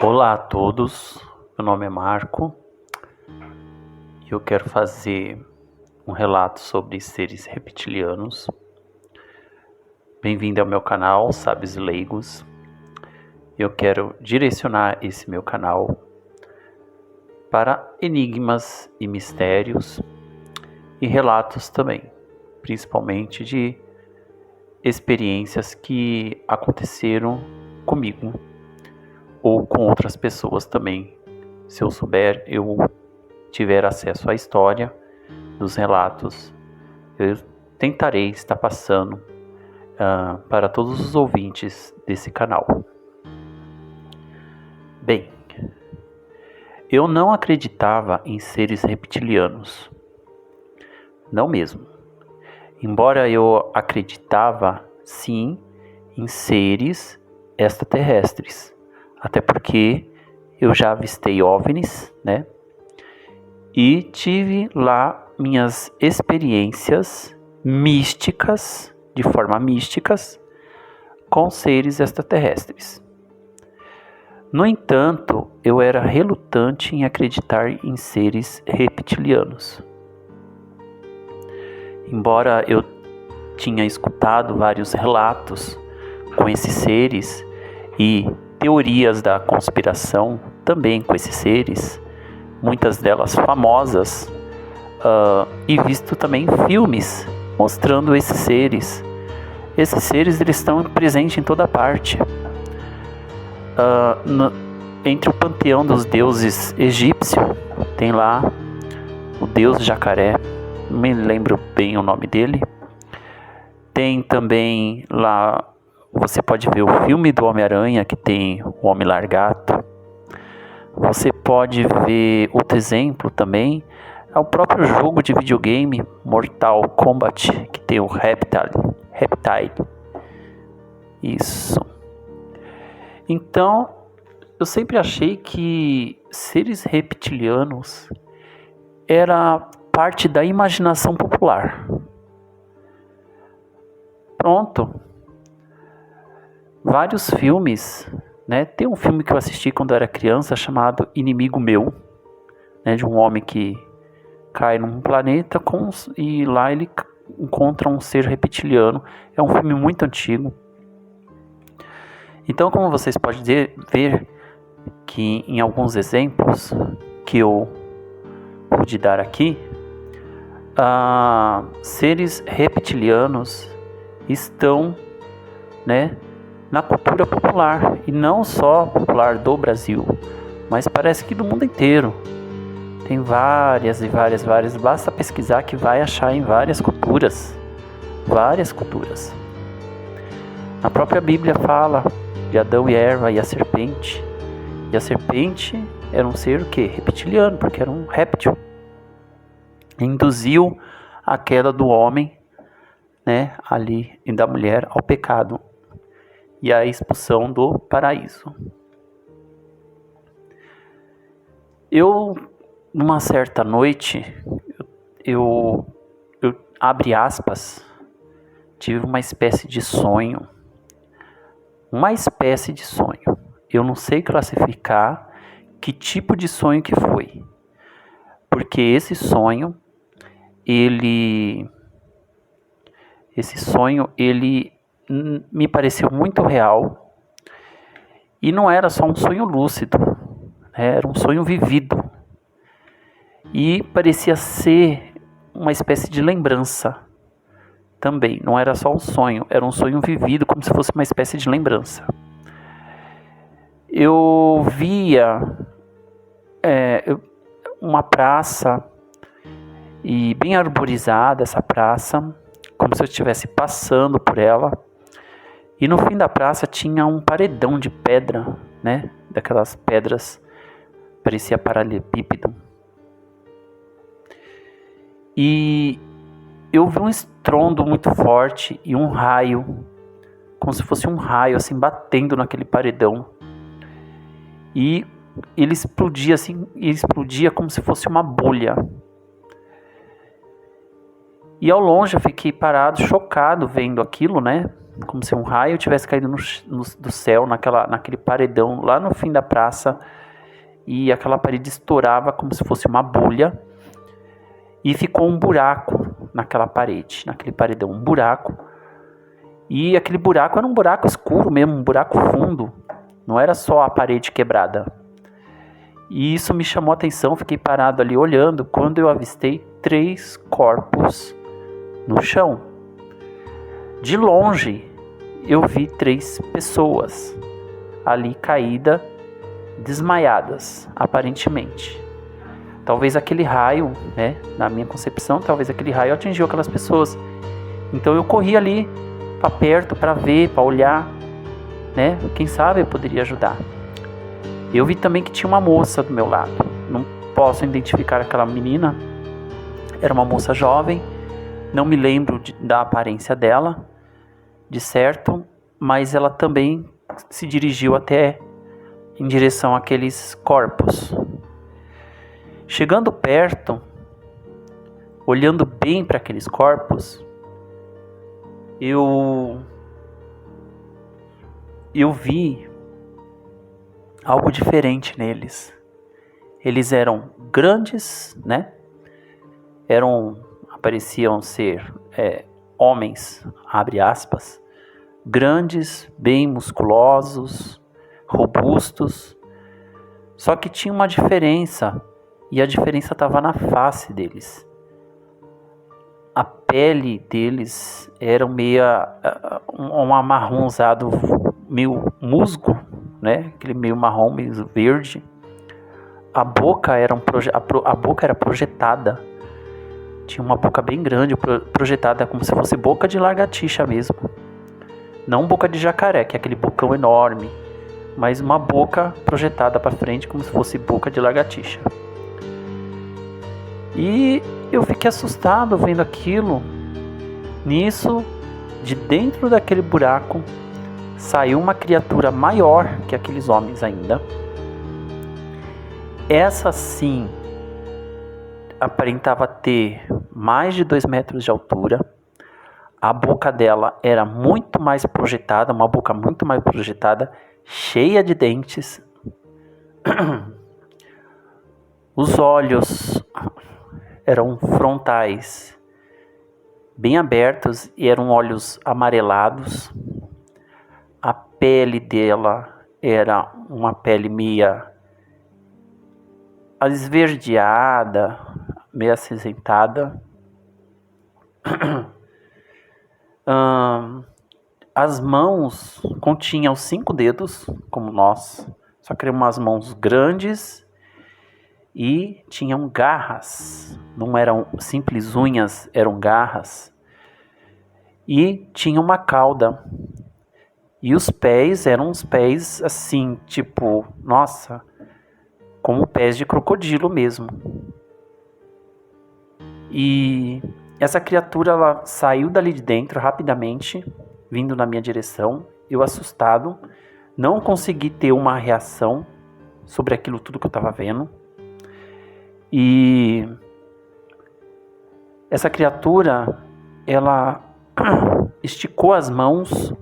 Olá a todos, meu nome é Marco e eu quero fazer um relato sobre seres reptilianos. Bem-vindo ao meu canal, Sábios e Leigos. Eu quero direcionar esse meu canal para enigmas e mistérios e relatos também, principalmente de experiências que aconteceram comigo ou com outras pessoas também. Se eu souber, eu tiver acesso à história dos relatos, eu tentarei estar passando para todos os ouvintes desse canal. Bem, eu não acreditava em seres reptilianos, não mesmo. Embora eu acreditava sim em seres extraterrestres, até porque eu já avistei OVNIs, né? E tive lá minhas experiências místicas, de forma místicas, com seres extraterrestres. No entanto, eu era relutante em acreditar em seres reptilianos. Embora eu tinha escutado vários relatos com esses seres e teorias da conspiração também com esses seres, muitas delas famosas, e visto também filmes mostrando esses seres. Esses seres eles estão presentes em toda parte. Entre o panteão dos deuses egípcio, tem lá o deus jacaré, não me lembro bem o nome dele. Tem também lá, você pode ver o filme do Homem-Aranha, que tem o Homem-Largato. Você pode ver outro exemplo também, é o próprio jogo de videogame Mortal Kombat, que tem o Reptile. Isso. Então, eu sempre achei que seres reptilianos era parte da imaginação popular. Pronto. Vários filmes, né? Tem um filme que eu assisti quando eu era criança chamado Inimigo Meu, né? De um homem que cai num planeta e lá ele encontra um ser reptiliano. É um filme muito antigo. Então, como vocês podem ver que em alguns exemplos que eu pude dar aqui, seres reptilianos estão, né, na cultura popular, e não só popular do Brasil, mas parece que do mundo inteiro. Tem várias, basta pesquisar que vai achar em várias culturas. A própria Bíblia fala de Adão e Eva e a serpente. E a serpente era um ser o quê? Reptiliano, porque era um réptil. Induziu a queda do homem, né, ali, e da mulher ao pecado e a expulsão do paraíso. Eu, numa certa noite, eu abre aspas, tive uma espécie de sonho. Eu não sei classificar que tipo de sonho que foi, porque esse sonho ele me pareceu muito real e não era só um sonho lúcido, era um sonho vivido e parecia ser uma espécie de lembrança também. Não era só um sonho, era um sonho vivido, como se fosse uma espécie de lembrança. Eu via uma praça, e bem arborizada essa praça, como se eu estivesse passando por ela. E no fim da praça tinha um paredão de pedra, né? Daquelas pedras, parecia paralelepípedo. E eu vi um estrondo muito forte e um raio, como se fosse um raio assim batendo naquele paredão. E ele explodia assim, como se fosse uma bolha. E ao longe eu fiquei parado, chocado vendo aquilo, né? como se um raio tivesse caído do céu, naquele paredão lá no fim da praça, e aquela parede estourava como se fosse uma bolha, e ficou um buraco naquela parede, naquele paredão, um buraco, e aquele buraco era um buraco escuro mesmo, um buraco fundo, não era só a parede quebrada. E isso me chamou a atenção, fiquei parado ali olhando, quando eu avistei 3 corpos no chão. De longe, eu vi 3 pessoas ali caídas, desmaiadas, aparentemente. Talvez aquele raio, né, na minha concepção, talvez aquele raio atingiu aquelas pessoas. Então eu corri ali para perto para ver, para olhar, né? Quem sabe eu poderia ajudar. Eu vi também que tinha uma moça do meu lado. Não posso identificar aquela menina. Era uma moça jovem. Não me lembro da aparência dela, de certo, mas ela também se dirigiu até em direção àqueles corpos. Chegando perto, olhando bem para aqueles corpos, eu vi algo diferente neles. Eles eram grandes, né? Pareciam ser homens, abre aspas, grandes, bem musculosos, robustos. Só que tinha uma diferença, e a diferença estava na face deles. A pele deles era um amarronzado, meio musgo, né? Aquele meio marrom, meio verde. A boca era projetada. Tinha uma boca bem grande, projetada como se fosse boca de lagartixa mesmo. Não boca de jacaré, que é aquele bocão enorme, mas uma boca projetada para frente como se fosse boca de lagartixa. E eu fiquei assustado vendo aquilo. Nisso, de dentro daquele buraco, saiu uma criatura maior que aqueles homens ainda. Essa sim aparentava ter mais de 2 metros de altura. A boca dela era muito mais projetada, uma boca muito mais projetada, cheia de dentes. Os olhos eram frontais, bem abertos, e eram olhos amarelados. A pele dela era uma pele meia esverdeada, meio acinzentada. As mãos continham 5 dedos, como nós, só que eram umas mãos grandes e tinham garras. Não eram simples unhas, eram garras. E tinha uma cauda. E os pés eram uns pés assim, tipo, nossa, como pés de crocodilo mesmo. E essa criatura, ela saiu dali de dentro rapidamente, vindo na minha direção. Eu assustado, não consegui ter uma reação sobre aquilo tudo que eu estava vendo. E essa criatura, ela esticou as mãos.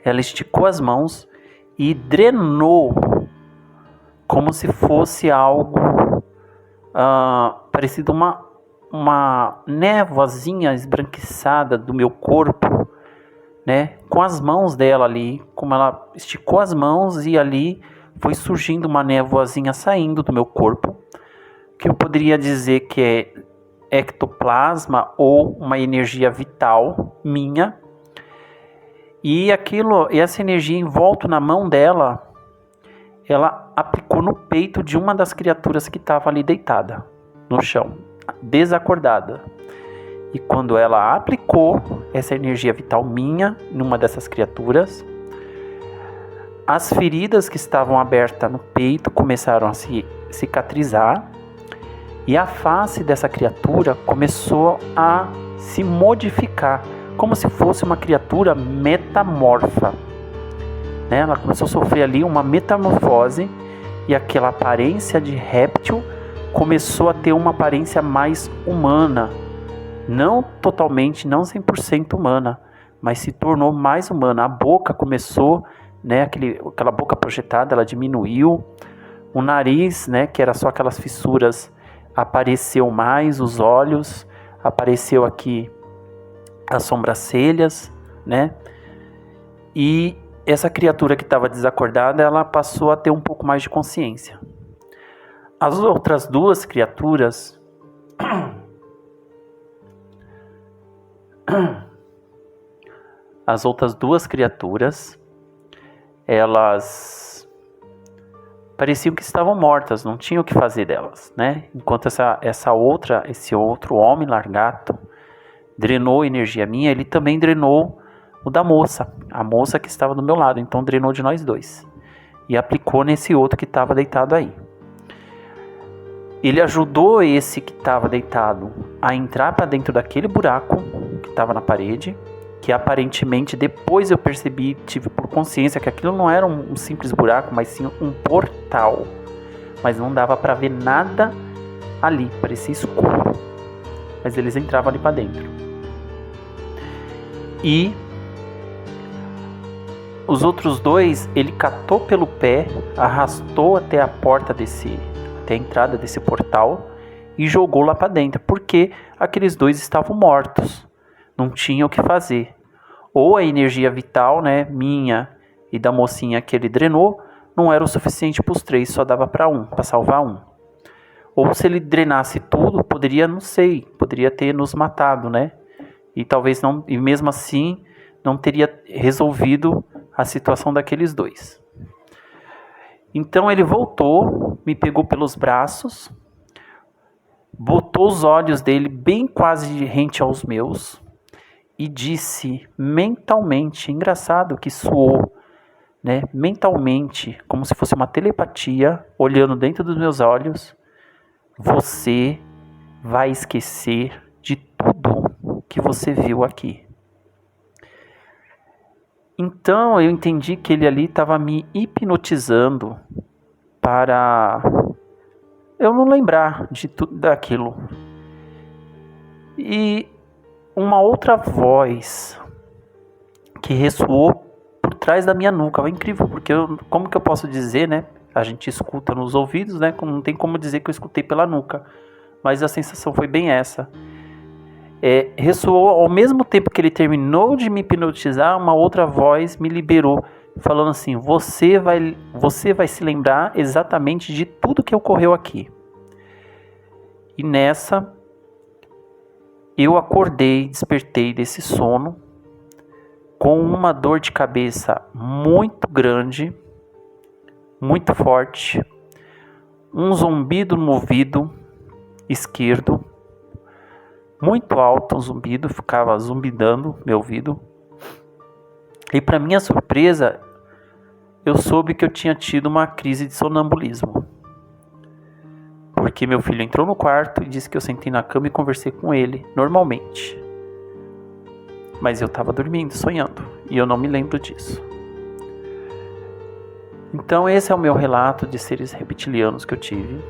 Ela esticou as mãos e drenou como se fosse algo parecido uma névoazinha esbranquiçada do meu corpo, né? Com as mãos dela ali, como ela esticou as mãos e ali foi surgindo uma névoazinha saindo do meu corpo, que eu poderia dizer que é ectoplasma ou uma energia vital minha. E essa energia em volta na mão dela, ela aplicou no peito de uma das criaturas que estava ali deitada no chão, desacordada. E quando ela aplicou essa energia vital minha numa dessas criaturas, as feridas que estavam abertas no peito começaram a se cicatrizar, e a face dessa criatura começou a se modificar, como se fosse uma criatura metamorfa, né? Ela começou a sofrer ali uma metamorfose, e aquela aparência de réptil começou a ter uma aparência mais humana, não totalmente, não 100% humana, mas se tornou mais humana. A boca começou, né, aquela boca projetada, ela diminuiu. O nariz, né, que era só aquelas fissuras, apareceu mais, os olhos, apareceu aqui as sobrancelhas, né? E essa criatura que estava desacordada, ela passou a ter um pouco mais de consciência. As outras duas criaturas elas pareciam que estavam mortas, não tinha o que fazer delas, né? Enquanto esse outro homem largato drenou energia minha, ele também drenou o da moça, a moça que estava do meu lado, então drenou de nós dois e aplicou nesse outro que estava deitado aí. Ele ajudou esse que estava deitado a entrar para dentro daquele buraco que estava na parede, que aparentemente depois eu percebi, tive por consciência que aquilo não era um simples buraco, mas sim um portal. Mas não dava para ver nada ali, parecia escuro. Mas eles entravam ali para dentro. E os outros dois, ele catou pelo pé, arrastou até a porta até a entrada desse portal e jogou lá para dentro, porque aqueles dois estavam mortos. Não tinha o que fazer. Ou a energia vital, né, minha e da mocinha que ele drenou, não era o suficiente para os três, só dava para salvar um. Ou se ele drenasse tudo, poderia ter nos matado, né? E talvez não, e mesmo assim não teria resolvido a situação daqueles dois. Então ele voltou, me pegou pelos braços, botou os olhos dele bem quase rente aos meus e disse mentalmente, engraçado que soou, né, mentalmente, como se fosse uma telepatia, olhando dentro dos meus olhos: você vai esquecer de tudo que você viu aqui. Então eu entendi que ele ali estava me hipnotizando para eu não lembrar de tudo daquilo. E uma outra voz que ressoou por trás da minha nuca. É incrível, porque como que eu posso dizer, né? A gente escuta nos ouvidos, né? Não tem como dizer que eu escutei pela nuca. Mas a sensação foi bem essa. Ressoou ao mesmo tempo que ele terminou de me hipnotizar, uma outra voz me liberou, falando assim: você vai se lembrar exatamente de tudo que ocorreu aqui. E nessa, eu acordei, despertei desse sono, com uma dor de cabeça muito grande, muito forte, um zumbido no ouvido esquerdo, muito alto, um zumbido, ficava zumbidando meu ouvido. E para minha surpresa, eu soube que eu tinha tido uma crise de sonambulismo. Porque meu filho entrou no quarto e disse que eu sentei na cama e conversei com ele normalmente. Mas eu estava dormindo, sonhando, e eu não me lembro disso. Então esse é o meu relato de seres reptilianos que eu tive.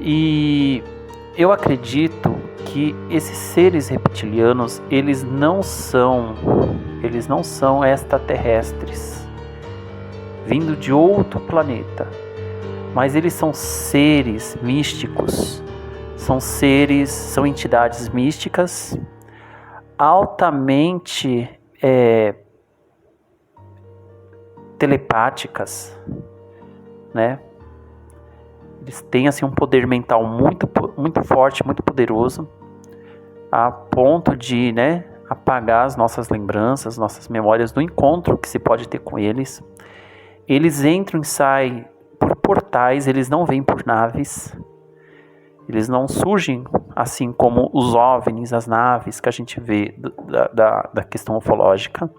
E eu acredito que esses seres reptilianos, eles não são extraterrestres, vindo de outro planeta, mas eles são seres místicos, são entidades místicas, altamente telepáticas, né? Eles têm assim um poder mental muito, muito forte, muito poderoso, a ponto de, né, apagar as nossas lembranças, nossas memórias do encontro que se pode ter com eles. Eles entram e saem por portais, eles não vêm por naves. Eles não surgem assim como os OVNIs, as naves que a gente vê da questão ufológica.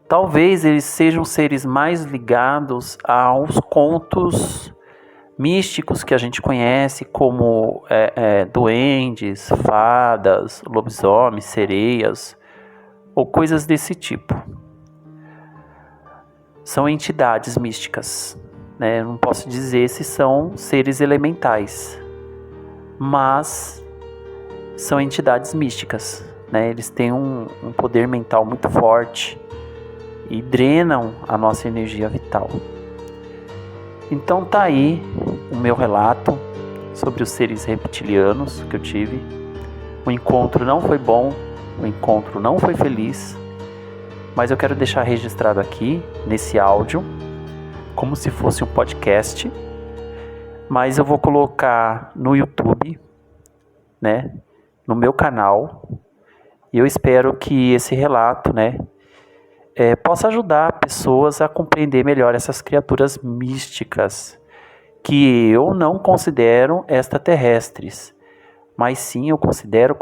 Talvez eles sejam seres mais ligados aos contos místicos que a gente conhece, como duendes, fadas, lobisomens, sereias, ou coisas desse tipo. São entidades místicas, né? Eu não posso dizer se são seres elementais, mas são entidades místicas. né? Eles têm um poder mental muito forte e drenam a nossa energia vital. Então tá aí o meu relato sobre os seres reptilianos que eu tive. O encontro não foi bom, o encontro não foi feliz, mas eu quero deixar registrado aqui, nesse áudio, como se fosse um podcast, mas eu vou colocar no YouTube, né, no meu canal, e eu espero que esse relato, né, possa ajudar pessoas a compreender melhor essas criaturas místicas, que eu não considero extraterrestres, mas sim eu considero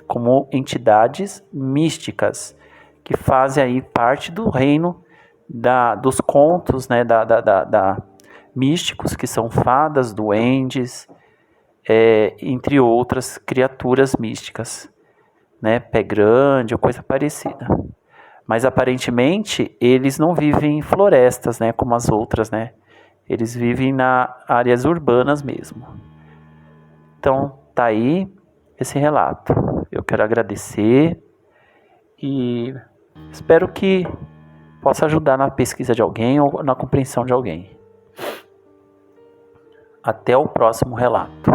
como entidades místicas, que fazem aí parte do reino dos contos, né, místicos, que são fadas, duendes, entre outras criaturas místicas, né, pé grande ou coisa parecida. Mas aparentemente eles não vivem em florestas, né, como as outras, né? Eles vivem nas áreas urbanas mesmo. Então tá aí esse relato. Eu quero agradecer e espero que possa ajudar na pesquisa de alguém ou na compreensão de alguém. Até o próximo relato.